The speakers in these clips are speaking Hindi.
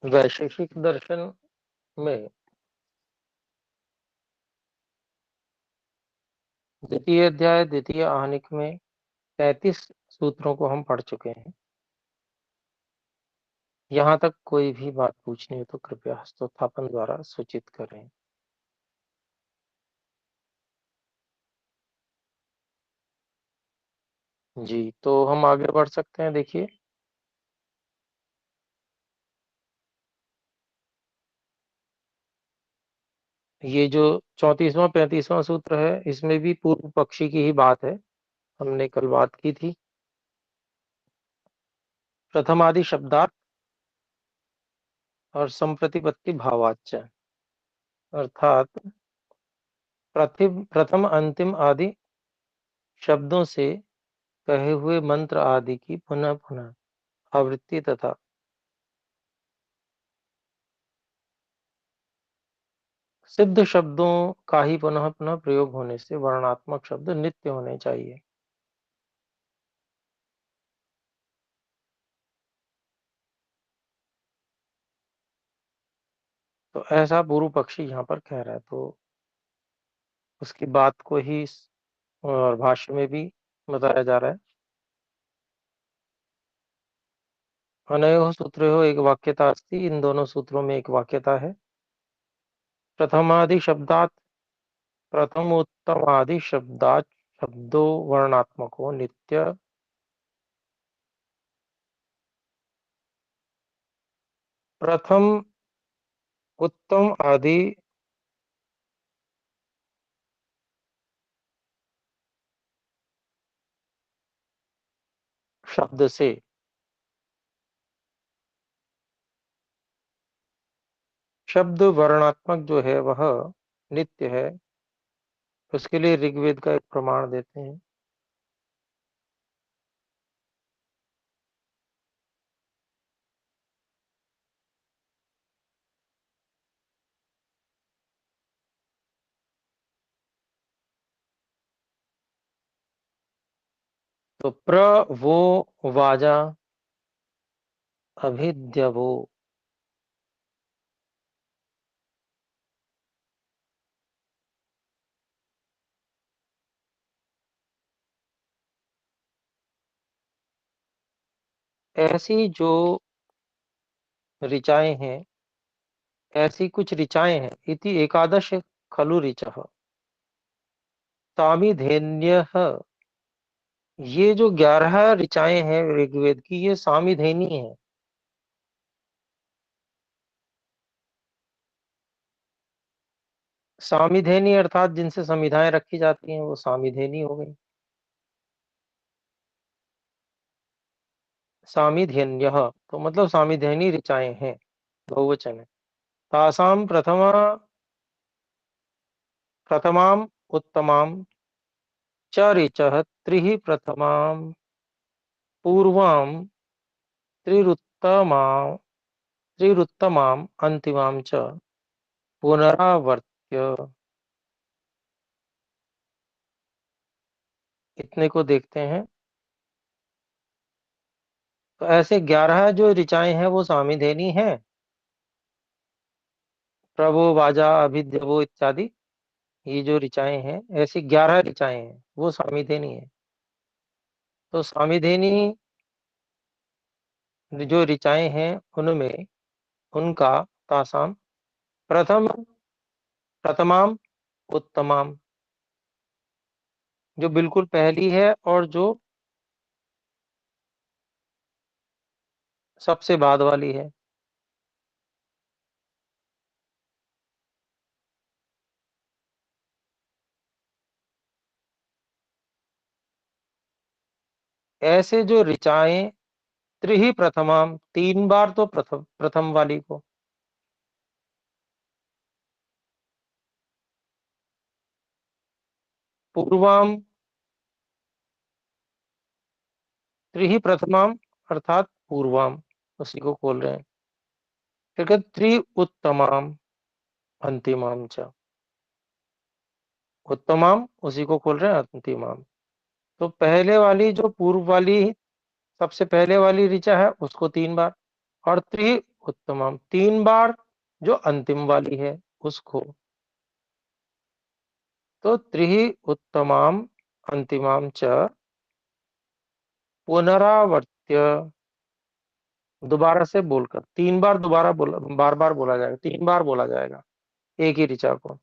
वैशेषिक दर्शन में द्वितीय अध्याय द्वितीय आहनिक में 33 सूत्रों को हम पढ़ चुके हैं। यहाँ तक कोई भी बात पूछनी हो तो कृपया हस्तोत्थापन द्वारा सूचित करें। जी, तो हम आगे बढ़ सकते हैं। देखिए, ये जो 34वां 35वां सूत्र है, इसमें भी पूर्व पक्षी की ही बात है। हमने कल बात की थी प्रथमादि शब्दार्थ और संप्रतिपत्ति भावाच्य, अर्थात प्रथम अंतिम आदि शब्दों से कहे हुए मंत्र आदि की पुनः पुनः आवृत्ति तथा सिद्ध शब्दों का ही पुनः पुनः प्रयोग होने से वर्णात्मक शब्द नित्य होने चाहिए। तो ऐसा पूर्व पक्षी यहाँ पर कह रहा है, तो उसकी बात को ही और भाष्य में भी बताया जा रहा है। अनयोः सूत्रयोः एक वाक्यता अस्ति, इन दोनों सूत्रों में एक वाक्यता है। प्रथमादि शब्दात् प्रथमोत्तमादि शब्दात् शब्दो वर्णात्मको नित्य प्रथम उत्तम आदि शब्द से शब्द वर्णात्मक जो है वह नित्य है। उसके लिए ऋग्वेद का एक प्रमाण देते हैं। तो प्र वो वाजा अभिद्यवो, ऐसी जो ऋचाएं हैं, ऐसी कुछ ऋचाएं हैं। इति एकादश खलु ऋचः सामिधेन्यः, ये जो 11 ऋचाएं हैं ऋग्वेद की, ये सामिधेनी है। सामिधेनी अर्थात जिनसे संविधाएं रखी जाती हैं वो सामिधेनी हो गई। सामिधेन्यः तो मतलब सामिधेनी ऋचाएं हैं, बहुवचन है। तासाम प्रथमाम उत्तमाम च ऋचः त्रिः प्रथमाम पूर्वाम त्रिरुत्तमाम त्रिरुत्तमाम अंतिमाम च पुनरावर्त्य, इतने को देखते हैं। तो ऐसे 11 जो ऋचाएं हैं वो सामिधेनी हैं। प्रभो वाजा अभिद्यवो इत्यादि ये जो ऋचाएं हैं, ऐसी 11 ऋचाएं हैं, वो सामिधेनी है। तो सामिधेनी जो ऋचाएं हैं उनमें उनका तासाम प्रथम प्रथमाम उत्तमाम, जो बिल्कुल पहली है और जो सबसे बाद वाली है। ऐसे जो ऋचाएं त्रिही प्रथमाम, 3 बार तो प्रथम प्रथम वाली को, पूर्वाम त्रिही प्रथमाम अर्थात पूर्वाम, उसी को खोल रहे हैं। फिर कहते त्रि उत्तमाम अंतिमाम च, उत्तमाम, उसी को खोल रहे हैं अंतिमाम। तो पहले वाली जो पूर्व वाली सबसे पहले वाली ऋचा है उसको 3 बार, और त्रि उत्तमाम 3 बार जो अंतिम वाली है उसको। तो त्रि उत्तमाम अंतिमाम च पुनरावर्त्य, दोबारा से बोलकर 3 बार, दोबारा बोला, बार बार बोला जाएगा, 3 बार बोला जाएगा एक ही ऋचा को।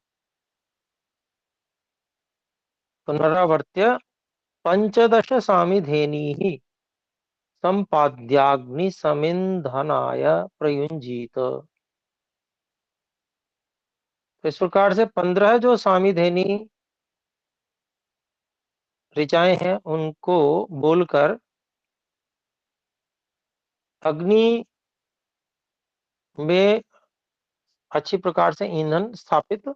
पुनरावर्त्य पंचदश सामिधेनी संपाद्याग्नि समिंधनाय प्रयुंजीत। तो इस प्रकार से 15 जो सामिधेनी ऋचाएं हैं उनको बोलकर अग्नि में अच्छी प्रकार से ईंधन स्थापित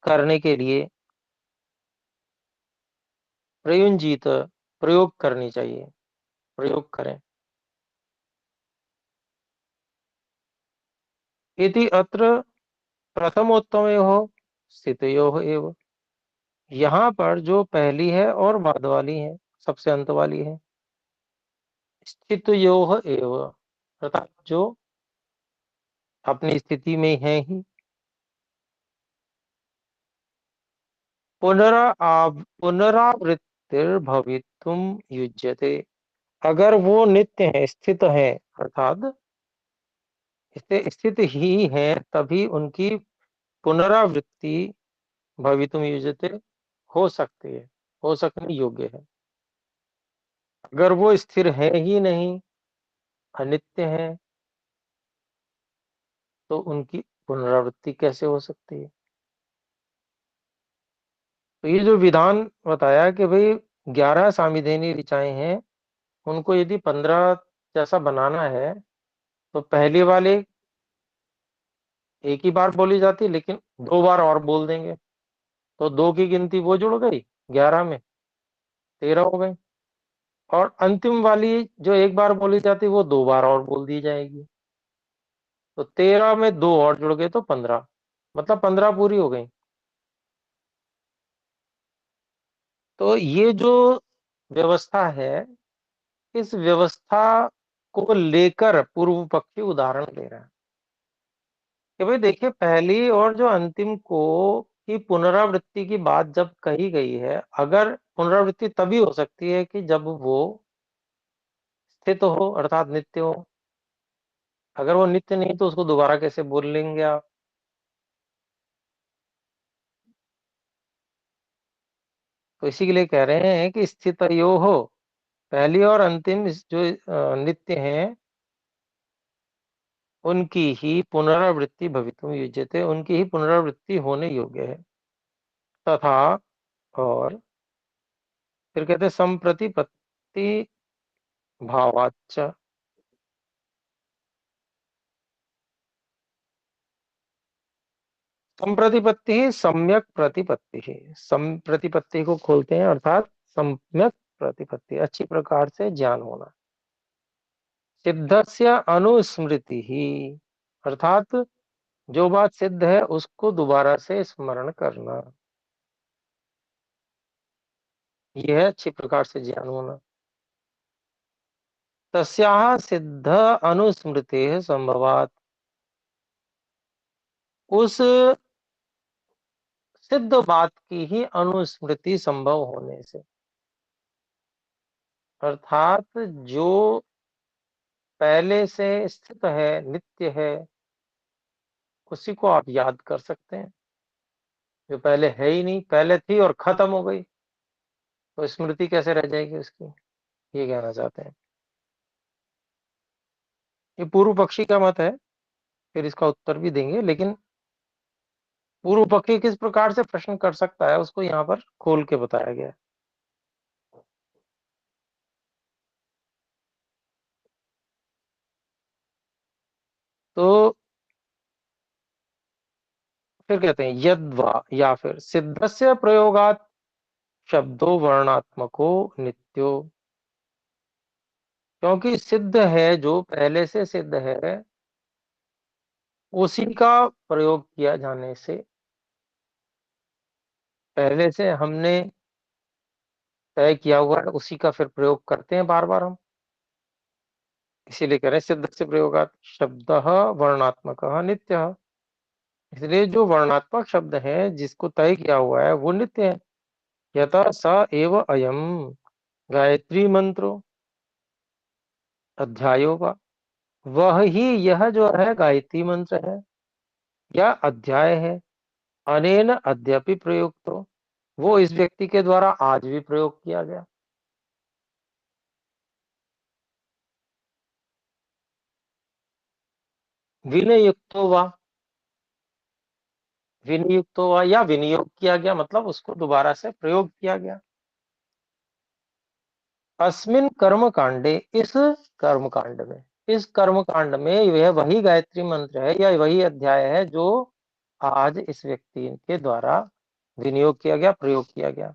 करने के लिए प्रयुंजीत, प्रयोग करनी चाहिए, प्रयोग करें। इति अत्र प्रथमोत्तमयोः स्थितयोः एव। यहाँ पर जो पहली है और बाद वाली है, सबसे अंत वाली है, स्थितयोः एव, अर्थात जो अपनी स्थिति में है ही। पुनरावृत्तिर्भवितुम युज्यते, अगर वो नित्य है, स्थित है, अर्थात स्थित ही है, तभी उनकी पुनरावृत्ति भवितुम युज्यते हो सकती है, हो सकने योग्य है। अगर वो स्थिर है ही नहीं, अनित्य है, तो उनकी पुनरावृत्ति कैसे हो सकती है। तो ये जो विधान बताया कि भाई 11 सामिधेनी ऋचाएं हैं, उनको यदि 15 जैसा बनाना है तो पहले वाले एक ही बार बोली जाती, लेकिन 2 बार और बोल देंगे तो 2 की गिनती वो जुड़ गई, 11 में 13 हो गई। और अंतिम वाली जो एक बार बोली जाती वो 2 बार और बोल दी जाएगी, तो 13 में 2 और जुड़ गए तो 15, मतलब 15 पूरी हो गई। तो ये जो व्यवस्था है, इस व्यवस्था को लेकर पूर्व पक्षी उदाहरण दे रहा है कि भाई देखिए, पहली और जो अंतिम को की पुनरावृत्ति की बात जब कही गई है, अगर पुनरावृत्ति तभी हो सकती है कि जब वो स्थित हो, अर्थात नित्य हो। अगर वो नित्य नहीं तो उसको दोबारा कैसे बोल लेंगे आप। तो इसी के लिए कह रहे हैं कि स्थित यो हो, पहली और अंतिम जो नित्य हैं, उनकी ही पुनरावृत्ति भवितुम युज्यते, उनकी ही पुनरावृत्ति होने योग्य है। तथा, और फिर कहते हैं संप्रतिपत्ति भावाच्च, संप्रतिपत्ति ही सम्यक प्रतिपत्ति ही, संप्रतिपत्ति को खोलते हैं, अर्थात सम्यक प्रतिपत्ति, अच्छी प्रकार से ज्ञान होना। सिद्धस्य अनुस्मृति ही, अर्थात जो बात सिद्ध है उसको दोबारा से स्मरण करना, यह है अच्छी प्रकार से ज्ञान होना। तस्याः सिद्ध अनुस्मृते संभवात, उस सिद्ध बात की ही अनुस्मृति संभव होने से, अर्थात जो पहले से स्थित है, नित्य है, उसी को आप याद कर सकते हैं। जो पहले है ही नहीं, पहले थी और खत्म हो गई, तो स्मृति कैसे रह जाएगी उसकी, ये कहना चाहते हैं। ये पूर्व पक्षी का मत है, फिर इसका उत्तर भी देंगे, लेकिन पूर्व पक्षी किस प्रकार से प्रश्न कर सकता है उसको यहाँ पर खोल के बताया गया है। तो फिर कहते हैं यद्वा, या फिर सिद्धस्य प्रयोगात शब्दों वर्णात्मको नित्यो, क्योंकि सिद्ध है, जो पहले से सिद्ध है, उसी का प्रयोग किया जाने से पहले से हमने तय किया हुआ है, उसी का फिर प्रयोग करते हैं बार बार हम। इसीलिए कह रहे हैं सिद्ध से प्रयोगात शब्द वर्णात्मक नित्य। इसलिए जो वर्णात्मक शब्द है जिसको तय किया हुआ है वो नित्य है। यथा स एव अयम गायत्री मंत्रो अध्यायो वा, वह ही यह जो है गायत्री मंत्र है या अध्याय है। अनेन अद्यापि प्रयुक्तो, वो इस व्यक्ति के द्वारा आज भी प्रयोग किया गया। विनियुक्तो वा, विनियुक्तो वा या विनियोग किया गया, मतलब उसको दोबारा से प्रयोग किया गया। अस्मिन कर्म कांडे, इस कर्म कांड में, इस कर्म कांड में यह वही गायत्री मंत्र है या वही अध्याय है जो आज इस व्यक्ति के द्वारा विनियोग किया गया, प्रयोग किया गया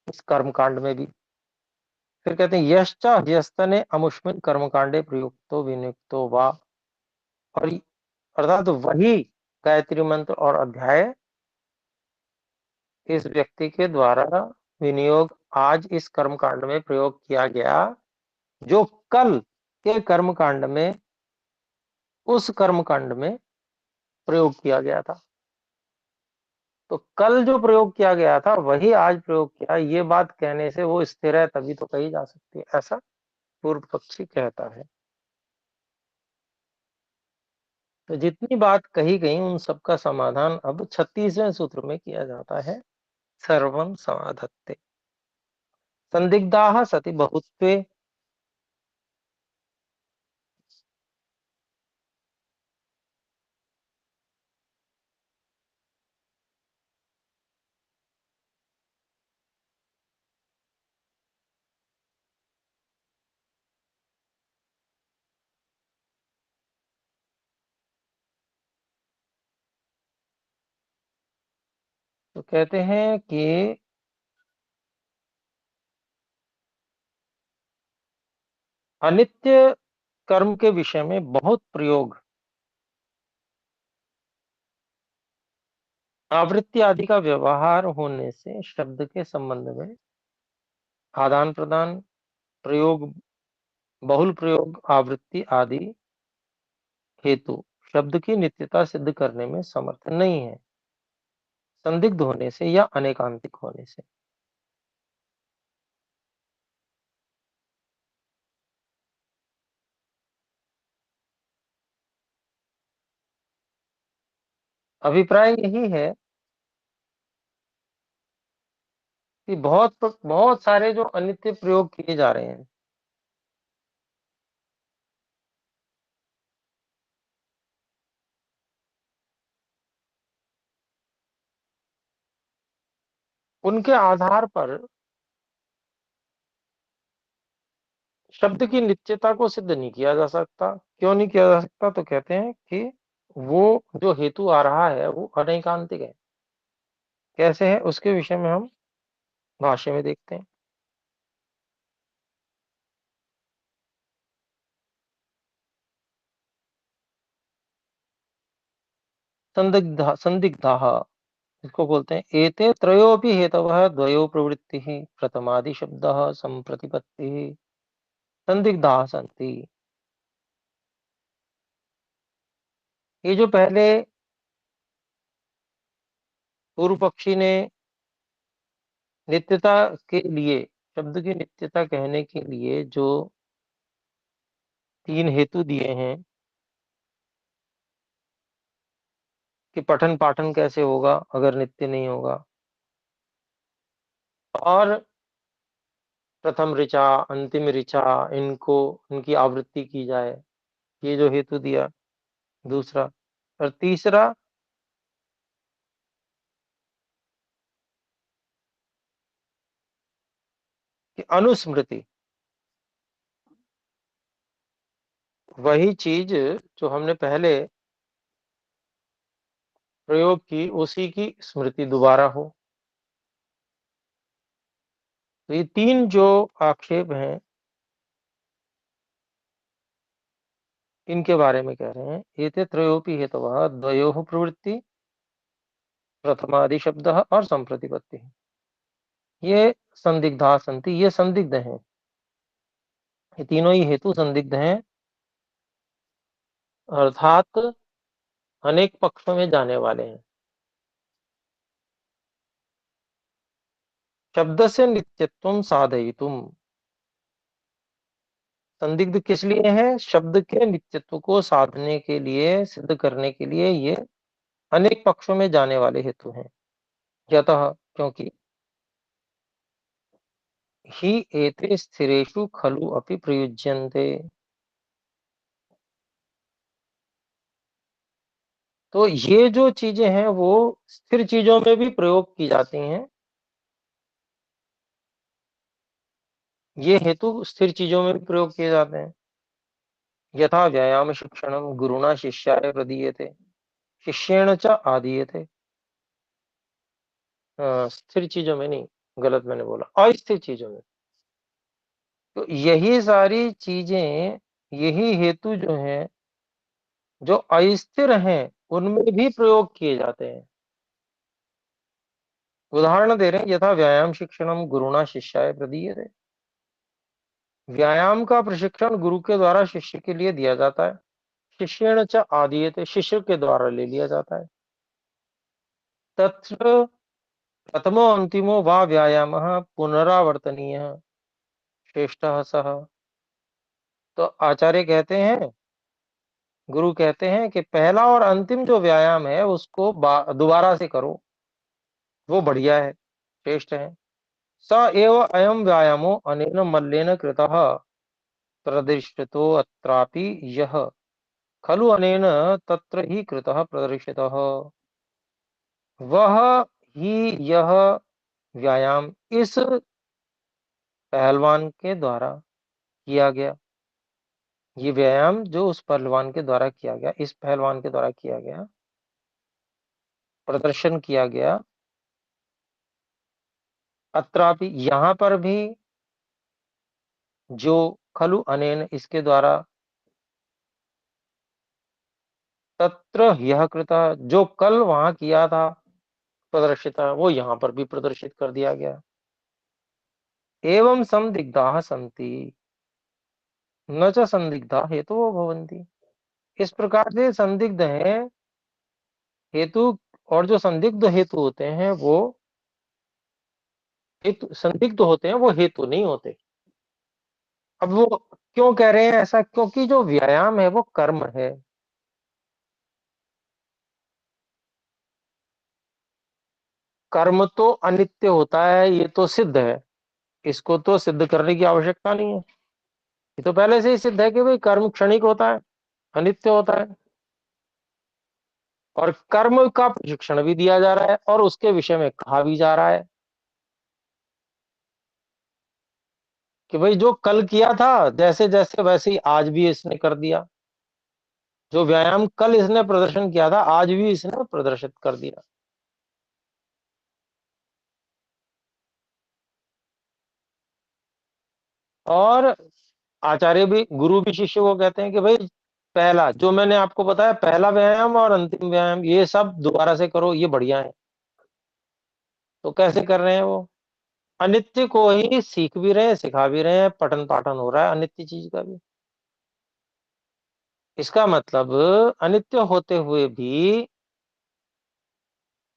इस कर्म कांड में भी। फिर कहते हैं यश्च ह्यस्तने अमुष्मिन कर्म कांडे प्रयुक्तो विनियुक्तो वा, और अर्थात वही गायत्री मंत्र और अध्याय इस व्यक्ति के द्वारा विनियोग आज इस कर्म कांड में प्रयोग किया गया जो कल के कर्म कांड में उस कर्म कांड में प्रयोग किया गया था। तो कल जो प्रयोग किया गया था वही आज प्रयोग किया, ये बात कहने से वो स्थिर है तभी तो कही जा सकती है, ऐसा पूर्व पक्षी कहता है। तो जितनी बात कही गई उन सबका समाधान अब 36वें सूत्र में किया जाता है। सर्वम समाधत्ते संदिग्धाः सति बहुत्वे। तो कहते हैं कि अनित्य कर्म के विषय में बहुत प्रयोग आवृत्ति आदि का व्यवहार होने से शब्द के संबंध में आदान प्रदान, प्रयोग, बहुल प्रयोग, आवृत्ति आदि हेतु शब्द की नित्यता सिद्ध करने में समर्थ नहीं है, संदिग्ध होने से या अनेकांतिक होने से। अभिप्राय यही है कि बहुत बहुत सारे जो अनित्य प्रयोग किए जा रहे हैं उनके आधार पर शब्द की नित्यता को सिद्ध नहीं किया जा सकता। क्यों नहीं किया जा सकता? तो कहते हैं कि वो जो हेतु आ रहा है वो अनैकांतिक है। कैसे है उसके विषय में हम भाष्य में देखते हैं। संदिग्ध संदिग्धा, इसको बोलते हैं एते त्रयोपि हेतवः द्वयो प्रवृत्तिः प्रथमादि शब्दः संप्रतिपत्तिः संदिग्धाः सन्ति। ये जो पहले पूर्व पक्षी ने नित्यता के लिए, शब्द की नित्यता कहने के लिए जो तीन हेतु दिए हैं कि पठन पाठन कैसे होगा अगर नित्य नहीं होगा, और प्रथम ऋचा अंतिम ऋचा इनको, इनकी आवृत्ति की जाए, ये जो हेतु दिया दूसरा, और तीसरा कि अनुस्मृति, वही चीज जो हमने पहले प्रयोग की उसी की स्मृति दोबारा हो। तो ये तीन जो आक्षेप हैं इनके बारे में कह रहे हैं। एते त्रयोपि हेतवः द्वयोः प्रवृत्ति प्रथमादि शब्द और संप्रतिपत्ति, ये संदिग्धा संति, ये संदिग्ध हैं। ये तीनों ही हेतु संदिग्ध हैं, अर्थात अनेक पक्षों में जाने वाले हैं। शब्द से नित्यत्वम साधयितुम, संदिग्ध किस लिए है? शब्द के नित्यत्व को साधने के लिए, सिद्ध करने के लिए ये अनेक पक्षों में जाने वाले हेतु हैं। यतः, क्योंकि ही एते स्थिरेषु खलु अपि प्रयुज्यन्ते, तो ये जो चीजें हैं वो स्थिर चीजों में भी प्रयोग की जाती हैं। ये हेतु स्थिर चीजों में भी प्रयोग किए जाते हैं। यथा व्यायाम शिक्षणम गुरुणा शिष्याय प्रदीयते, शिष्येण च आदीयते। स्थिर चीजों में नहीं, गलत मैंने बोला, अस्थिर चीजों में। तो यही सारी चीजें, यही हेतु जो हैं, जो अस्थिर हैं, उनमें भी प्रयोग किए जाते हैं। उदाहरण दे रहे हैं, यथा व्यायाम शिक्षणम गुरुणा शिष्याय प्रदीयते, व्यायाम का प्रशिक्षण गुरु के द्वारा शिष्य के लिए दिया जाता है। शिष्येण च आदीयते, शिष्य के द्वारा ले लिया जाता है। तत्र प्रथमो अंतिमो वा व्यायामः पुनरावर्तनीयः श्रेष्ठः सः। तो आचार्य कहते हैं, गुरु कहते हैं कि पहला और अंतिम जो व्यायाम है उसको दोबारा से करो, वो बढ़िया है, श्रेष्ठ है। स एव अयम व्यायामो अनेन मल्लेन कृतः प्रदर्शितो अत्रापि यह खलु अनेन तत्र ही कृतः प्रदर्शितः, वह ही यह व्यायाम इस पहलवान के द्वारा किया गया। ये व्यायाम जो उस पहलवान के द्वारा किया गया, इस पहलवान के द्वारा किया गया, प्रदर्शन किया गया। अत्रापि, यहाँ पर भी, जो खलु अनेन, इसके द्वारा, तत्र यह कृता, जो कल वहां किया था प्रदर्शित, वो यहाँ पर भी प्रदर्शित कर दिया गया। एवं संदिग्धाः सन्ति न च संदिग्धा हेतु भवन्ति, इस प्रकार से संदिग्ध है हेतु, और जो संदिग्ध हेतु होते हैं वो हेतु, संदिग्ध होते हैं वो हेतु नहीं होते। अब वो क्यों कह रहे हैं ऐसा? क्योंकि जो व्यायाम है वो कर्म है। कर्म तो अनित्य होता है, ये तो सिद्ध है, इसको तो सिद्ध करने की आवश्यकता नहीं है। ये तो पहले से ही सिद्ध है कि भाई कर्म क्षणिक होता है, अनित्य होता है, और कर्म का प्रशिक्षण भी दिया जा रहा है और उसके विषय में कहा भी जा रहा है कि भाई जो कल किया था जैसे जैसे वैसे ही आज भी इसने कर दिया। जो व्यायाम कल इसने प्रदर्शन किया था आज भी इसने प्रदर्शित कर दिया। और आचार्य भी, गुरु भी शिष्य को कहते हैं कि भाई पहला जो मैंने आपको बताया, पहला व्यायाम और अंतिम व्यायाम, ये सब दोबारा से करो, ये बढ़िया है। तो कैसे कर रहे हैं वो? अनित्य को ही सीख भी रहे हैं, सिखा भी रहे हैं, पठन पाठन हो रहा है अनित्य चीज का भी। इसका मतलब अनित्य होते हुए भी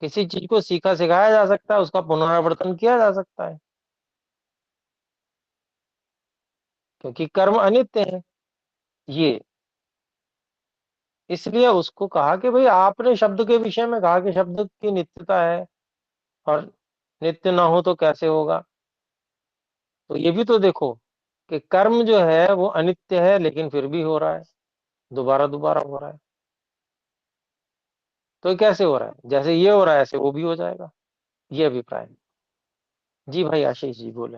किसी चीज को सीखा सिखाया जा सकता है, उसका पुनरावर्तन किया जा सकता है, क्योंकि कर्म अनित्य है ये। इसलिए उसको कहा कि भाई आपने शब्द के विषय में कहा कि शब्द की नित्यता है, और नित्य ना हो तो कैसे होगा? तो ये भी तो देखो कि कर्म जो है वो अनित्य है लेकिन फिर भी हो रहा है, दोबारा दोबारा हो रहा है। तो ये कैसे हो रहा है? जैसे ये हो रहा है ऐसे वो भी हो जाएगा, ये अभिप्राय है। जी भाई आशीष जी बोले।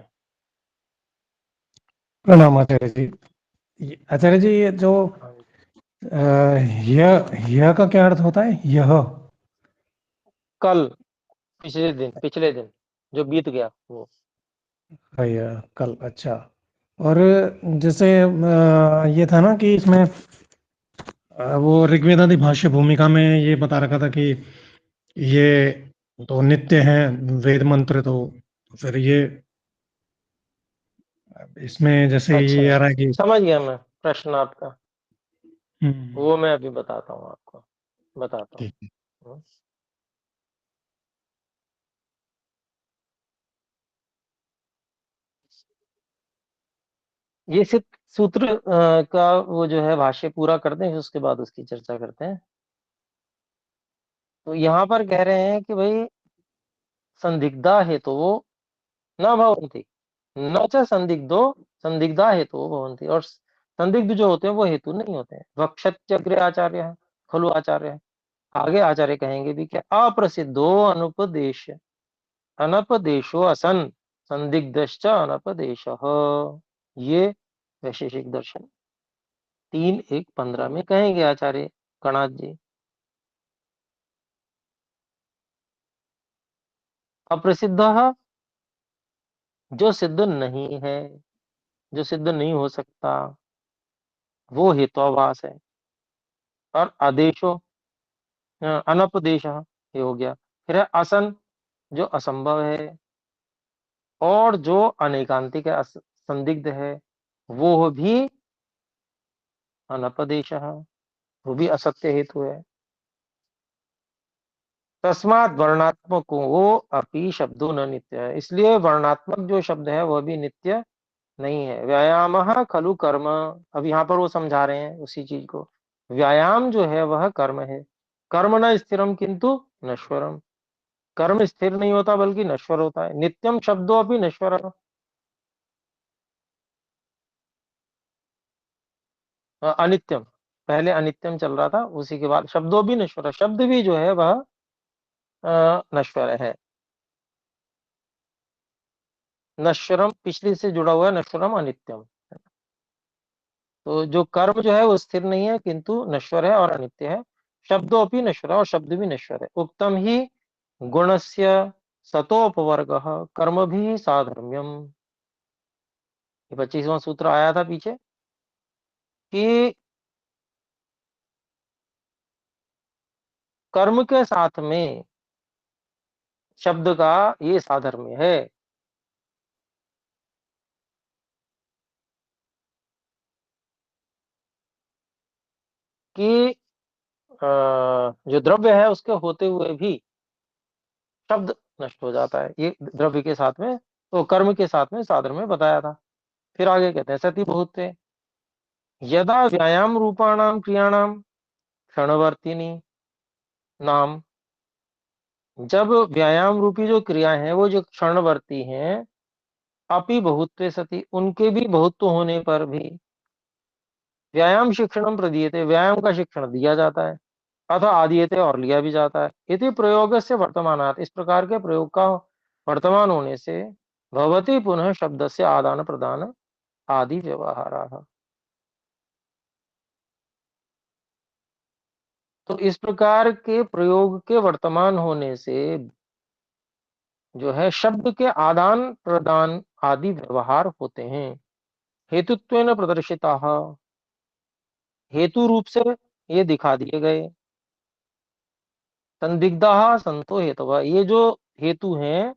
प्रणाम आचार्य जी। आचार्य जी, ये जो हाँ जी। यह का क्या अर्थ होता है? यह कल, पिछले दिन जो बीत गया वो। यह कल, अच्छा। और जैसे ये था ना कि इसमें वो ऋग्वेद आदि भाष्य भूमिका में ये बता रखा था कि ये तो नित्य हैं वेद मंत्र, तो फिर ये इसमें जैसे अच्छा, ये आ रहा है कि समझ गया मैं प्रश्न आपका। हम्म, वो मैं अभी बताता हूँ आपको, बताता ठीक है। हूँ। ये सिर्फ सूत्र का वो जो है भाष्य पूरा करते हैं, फिर उसके बाद उसकी चर्चा करते हैं। तो यहाँ पर कह रहे हैं कि भाई संदिग्धा हेतु न भवन्ति, न च संदिग्धो संदिग्धा हेतु भवन्ति, और संदिग्ध जो होते हैं वो हेतु नहीं होते हैं। वक्षत्यग्रे आचार्य खलु आचार्य, आगे आचार्य कहेंगे भी क्या, अप्रसिद्धो अनुपदेश अनपदेशो असन संदिग्धश्च अनपदेश, ये वैशेषिक दर्शन 3:1-15 में कहेंगे आचार्य कणाद जी। अप्रसिद्ध जो सिद्ध नहीं है, जो सिद्ध नहीं हो सकता, वो हेत्वाभास है। और आदेशो अनपदेश ये हो गया। फिर है असन, जो असंभव है। और जो अनेकांतिक है, संदिग्ध है, वो भी अनपदेश, वो भी असत्य हेतु है। तस्मात वर्णात्मक वो अपि शब्दों न नित्य है, इसलिए वर्णात्मक जो शब्द है वह भी नित्य नहीं है। व्यायाम खलु कर्म, अब यहाँ पर वो समझा रहे हैं उसी चीज को। व्यायाम जो है वह कर्म है। कर्म न स्थिरम किंतु नश्वरम, कर्म स्थिर नहीं होता बल्कि नश्वर होता है। नित्यम शब्दों अपनी नश्वर, अनित्यम, पहले अनित्यम चल रहा था, उसी के बाद शब्दों भी नश्वर, शब्द भी जो है वह नश्वर है। नश्वरम पिछली से जुड़ा हुआ है, नश्वरम अनित्यम। तो जो कर्म जो है वो स्थिर नहीं है किंतु नश्वर है और अनित्य है। शब्दों अपनी नश्वर है, और शब्द भी नश्वर है। उत्तम ही गुणस्य सतोपवर्ग कर्म भी साधर्म्यम, ये 25वां सूत्र आया था पीछे कि कर्म के साथ में शब्द का ये साधर्म्य है कि जो द्रव्य है उसके होते हुए भी शब्द नष्ट हो जाता है, ये द्रव्य के साथ में, तो कर्म के साथ में साधर्म्य में बताया था। फिर आगे कहते हैं सती बहुत, यदा व्यायाम रूपाणाम क्रियाणाम क्षणवर्तिनी नाम, जब व्यायाम रूपी जो क्रिया है वो जो क्षणवर्ती हैं, अपि बहुत्वे सति, उनके भी बहुत्व होने पर भी व्यायाम शिक्षणम प्रदीयते, व्यायाम का शिक्षण दिया जाता है, अथवा आदीयते और लिया भी जाता है। इति प्रयोग से वर्तमानात्, इस प्रकार के प्रयोग का वर्तमान होने से भवति पुनः शब्द से आदान प्रदान आदि व्यवहार। तो इस प्रकार के प्रयोग के वर्तमान होने से जो है शब्द के आदान प्रदान आदि व्यवहार होते हैं। हेतुत्वेन प्रदर्शिता, हेतु रूप से ये दिखा दिए गए। संदिग्धा संतो हेतु, ये जो हेतु हैं,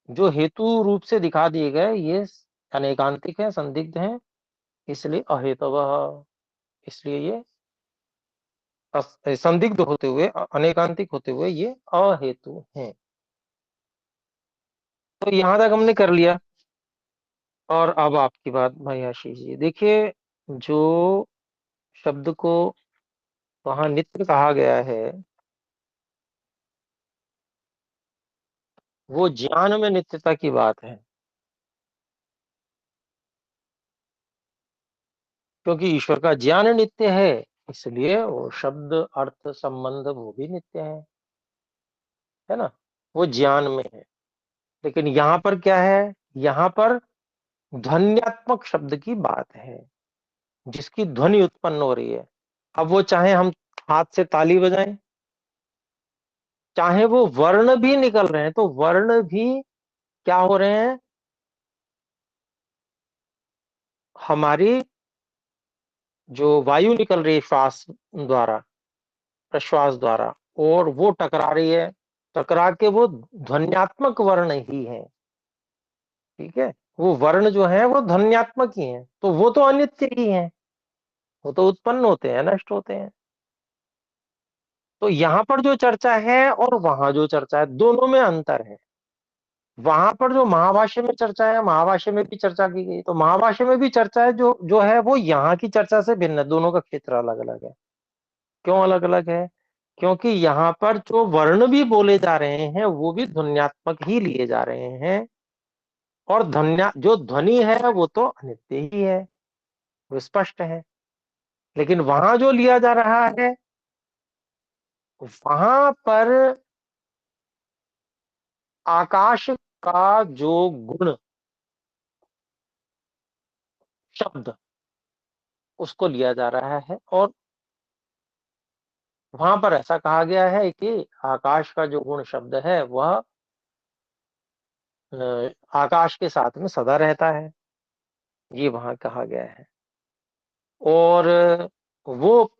जो हेतु रूप से दिखा दिए गए, ये अनेकांतिक है, संदिग्ध हैं, इसलिए अहेतव, इसलिए ये संदिग्ध होते हुए, अनेकांतिक होते हुए ये अहेतु हैं। तो यहां तक हमने कर लिया। और अब आपकी बात भाई आशीष जी, देखिए, जो शब्द को वहां नित्य कहा गया है, वो ज्ञान में नित्यता की बात है। क्योंकि ईश्वर का ज्ञान नित्य है, इसलिए वो शब्द अर्थ संबंध वो भी नित्य है ना, वो ज्ञान में है। लेकिन यहाँ पर क्या है, यहाँ पर ध्वन्यात्मक शब्द की बात है, जिसकी ध्वनि उत्पन्न हो रही है। अब वो चाहे हम हाथ से ताली बजाएं, चाहे वो वर्ण भी निकल रहे हैं, तो वर्ण भी क्या हो रहे हैं, हमारी जो वायु निकल रही है श्वास द्वारा, प्रश्वास द्वारा, और वो टकरा रही है, टकरा के वो ध्वन्यात्मक वर्ण ही है। ठीक है, वो वर्ण जो है वो ध्वन्यात्मक ही है, तो वो तो अनित्य ही है, वो तो उत्पन्न होते हैं, नष्ट होते हैं। तो यहां पर जो चर्चा है और वहां जो चर्चा है, दोनों में अंतर है। वहां पर जो महाभाष्य में चर्चा है, महाभाष्य में भी चर्चा की गई, तो महाभाष्य में भी चर्चा है, जो जो है वो यहाँ की चर्चा से भिन्न है। दोनों का क्षेत्र अलग अलग है। क्यों अलग अलग है? क्योंकि यहाँ पर जो वर्ण भी बोले जा रहे हैं वो भी ध्वन्यात्मक ही लिए जा रहे हैं, और ध्वन्या जो ध्वनि है वो तो अनित्य ही है, वो स्पष्ट है। लेकिन वहां जो लिया जा रहा है, वहां पर आकाश का जो गुण, शब्द, उसको लिया जा रहा है। और वहां पर ऐसा कहा गया है कि आकाश का जो गुण शब्द है वह आकाश के साथ में सदा रहता है, ये वहां कहा गया है। और वो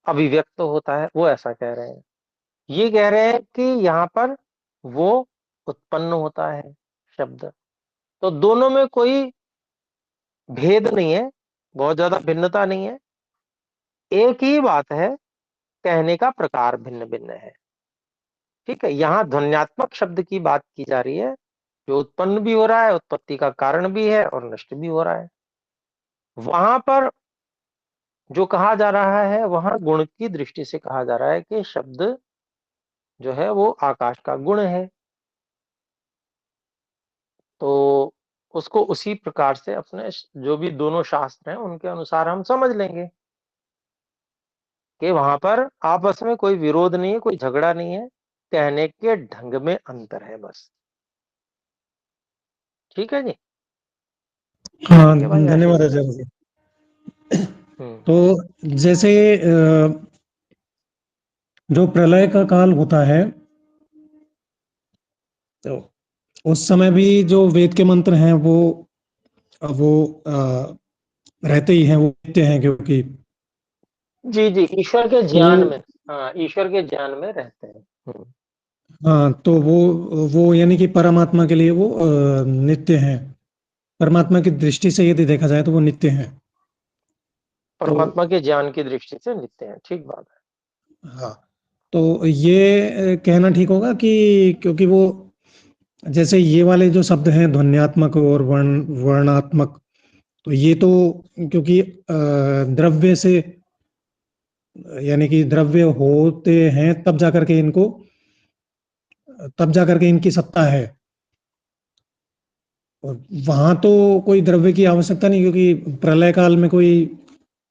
अभिव्यक्त होता है, वो ऐसा कह रहे हैं। ये कह रहे हैं कि यहाँ पर वो उत्पन्न होता है शब्द। तो दोनों में कोई भेद नहीं है, बहुत ज्यादा भिन्नता नहीं है, एक ही बात है, कहने का प्रकार भिन्न भिन्न है। ठीक है, यहाँ ध्वन्यात्मक शब्द की बात की जा रही है, जो उत्पन्न भी हो रहा है, उत्पत्ति का कारण भी है और नष्ट भी हो रहा है। वहां पर जो कहा जा रहा है, वहां गुण की दृष्टि से कहा जा रहा है कि शब्द जो है वो आकाश का गुण है। तो उसको उसी प्रकार से अपने जो भी दोनों शास्त्र हैं उनके अनुसार हम समझ लेंगे कि वहां पर आपस में कोई विरोध नहीं है, कोई झगड़ा नहीं है, कहने के ढंग में अंतर है बस। ठीक है जी। हाँ, ठीक है भाई आशीष धन्यवाद जी। आचार्य जी। हम्म। तो जैसे जो प्रलय का काल होता है, तो उस समय भी जो वेद के मंत्र हैं वो रहते ही हैं, वो नित्य हैं, क्योंकि जी जी, ईश्वर के तो ज्ञान में। हाँ, ईश्वर के ज्ञान में रहते हैं। हाँ, तो वो यानी कि परमात्मा के लिए वो नित्य हैं। परमात्मा की दृष्टि से यदि देखा जाए तो वो नित्य हैं। तो परमात्मा के ज्ञान की दृष्टि से नित्य है, ठीक बात है। हाँ, तो ये कहना ठीक होगा कि क्योंकि वो जैसे ये वाले जो शब्द हैं ध्वन्यात्मक और वर्णात्मक, तो ये तो क्योंकि द्रव्य से, यानी कि द्रव्य होते हैं तब जाकर के इनकी सत्ता है। और वहां तो कोई द्रव्य की आवश्यकता नहीं, क्योंकि प्रलय काल में कोई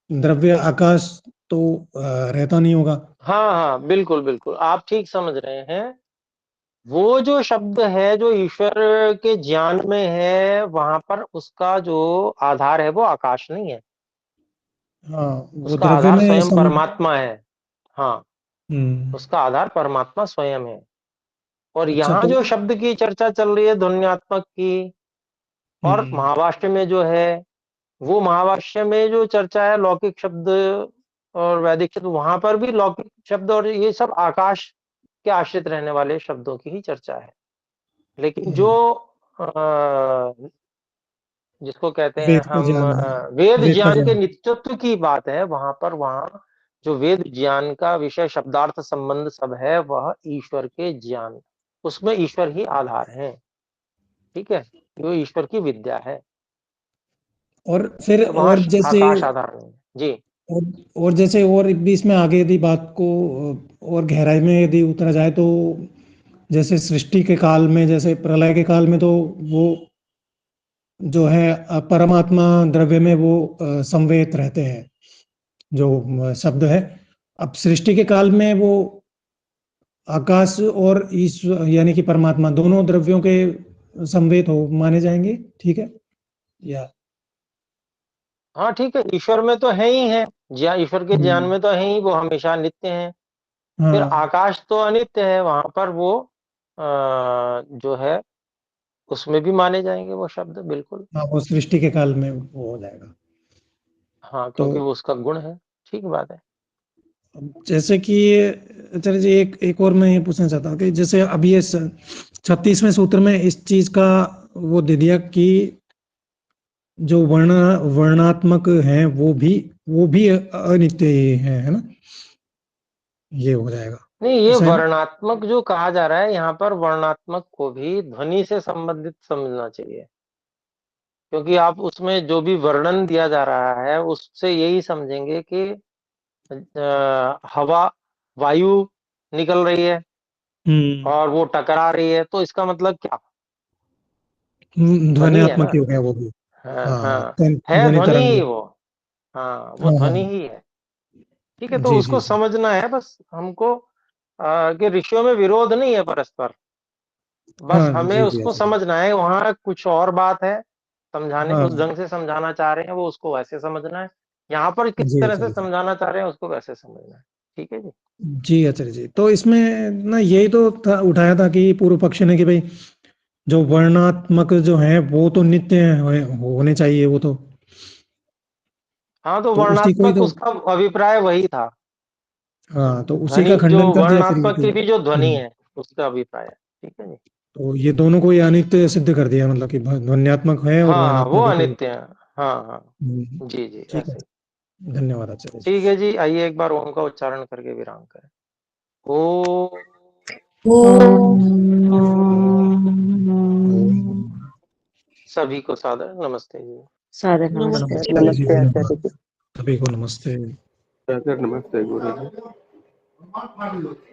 द्रव्य आकाश तो रहता नहीं होगा। हाँ हाँ, बिल्कुल बिल्कुल, आप ठीक समझ रहे हैं। वो जो शब्द है जो ईश्वर के ज्ञान में है, वहां पर उसका जो आधार है वो आकाश नहीं है, हाँ, वो उसका द्रव्य आधार में स्वयं परमात्मा है। हाँ, हम्म। उसका आधार परमात्मा स्वयं है। और अच्छा, यहाँ तो जो शब्द की चर्चा चल रही है ध्वन्यात्मक की, और हम्म। महाभाष्य में जो है, वो महाभाष्य में जो चर्चा है लौकिक शब्द और वैदिक शब्द, वहां पर भी लौकिक शब्द और ये सब आकाश के आश्रित रहने वाले शब्दों की ही चर्चा है। लेकिन जो हम्म, जिसको कहते हैं वेद का हम ज्ञान है। वेद वेद का ज्ञान के ज्ञान। नित्यत्व की बात है, वहां जो वेद ज्ञान का विषय शब्दार्थ संबंध सब है, वह ईश्वर के ज्ञान, उसमें ईश्वर ही आधार है। ठीक है, जो ईश्वर की विद्या है। और ठीक फिर है, वहां आकाश आधार नहीं है जी। और, और जैसे और भी इसमें आगे यदि बात को और गहराई में यदि उतरा जाए, तो जैसे सृष्टि के काल में, जैसे प्रलय के काल में, तो वो जो है परमात्मा द्रव्य में वो संवेत रहते हैं, जो शब्द है। अब सृष्टि के काल में वो आकाश और ईश्वर यानी कि परमात्मा दोनों द्रव्यों के संवेत हो माने जाएंगे, ठीक है या? हाँ ठीक है, ईश्वर में तो है ही है, ज्ञान ईश्वर के ज्ञान हम्म। में तो है ही, वो हमेशा नित्य है। फिर हाँ, आकाश तो अनित्य है, वहां पर वो जो है उसमें भी माने जाएंगे वो शब्द, बिल्कुल। हाँ, वो सृष्टि के काल में वो हो जाएगा। हाँ, तो क्योंकि वो उसका गुण है। ठीक बात है। जैसे कि आचार्य जी, एक एक और मैं ये पूछना चाहता हूँ कि जैसे अब ये 36वें सूत्र में इस चीज का वो दे दिया कि जो वर्णात्मक हैं वो भी अनित्य ही है ना? ये हो जाएगा, नहीं, ये ऐसा है ना? वर्णात्मक जो कहा जा रहा है यहाँ पर, वर्णात्मक को भी ध्वनि से संबंधित समझना चाहिए, क्योंकि आप उसमें जो भी वर्णन दिया जा रहा है उससे यही समझेंगे कि हवा, वायु निकल रही है हम्म। और वो टकरा रही है, तो इसका मतलब क्या? ध्वनि है ना। ध्वन्यात्मक ही हो गया वो भी। हाँ हाँ, हाँ, है ध्वनि ध्वनि तरंग। ही वो। हाँ, वो हाँ ध्वनि हाँ। ही है। ठीक है, तो जी उसको जी जी। समझना है बस हमको, कि ऋषियों में विरोध नहीं है परस्पर, बस हाँ हमें जी जी उसको आचार्य। समझना है। वहां कुछ और बात है, समझाने हाँ उस ढंग से समझाना चाह रहे हैं वो, उसको वैसे समझना है। यहाँ पर किस जी तरह से आचार्य जी। समझाना चाह रहे हैं उसको वैसे समझना है। ठीक है जी। जी आचार्य जी, तो इसमें ना यही तो था, उठाया था कि पूर्व पक्ष ने कि भाई जो वर्णात्मक जो है वो तो नित्य होने चाहिए वो हाँ, तो तो उसी को ही वर्णात्मक तो। उसका अभिप्राय वही था। हाँ, तो उसी ध्वनि का जो खंडन कर दिया फिर ये वर्णात्मक कि की भी जो ध्वनि है उसका अभिप्राय है। ठीक है जी। तो ये दोनों को ही अनित्य सिद्ध कर दिया, मतलब कि ध्वन्यात्मक है और हाँ, वो वर्णात्मक है तो। अनित्य है। हाँ हाँ, जी जी, ठीक है। ऐसे ही। धन्यवाद आचार्य जी। ठीक है जी, आइए एक बार ओम का उच्चारण करके विराम करें। ओ। ओम। सभी को सादर नमस्ते जी। सादर नमस्ते नमस्ते आचार्य जी, जी। नमस्ते आचार्य धन्यवाद। जी। सभी को नमस्ते। सर नमस्ते गुरु जी।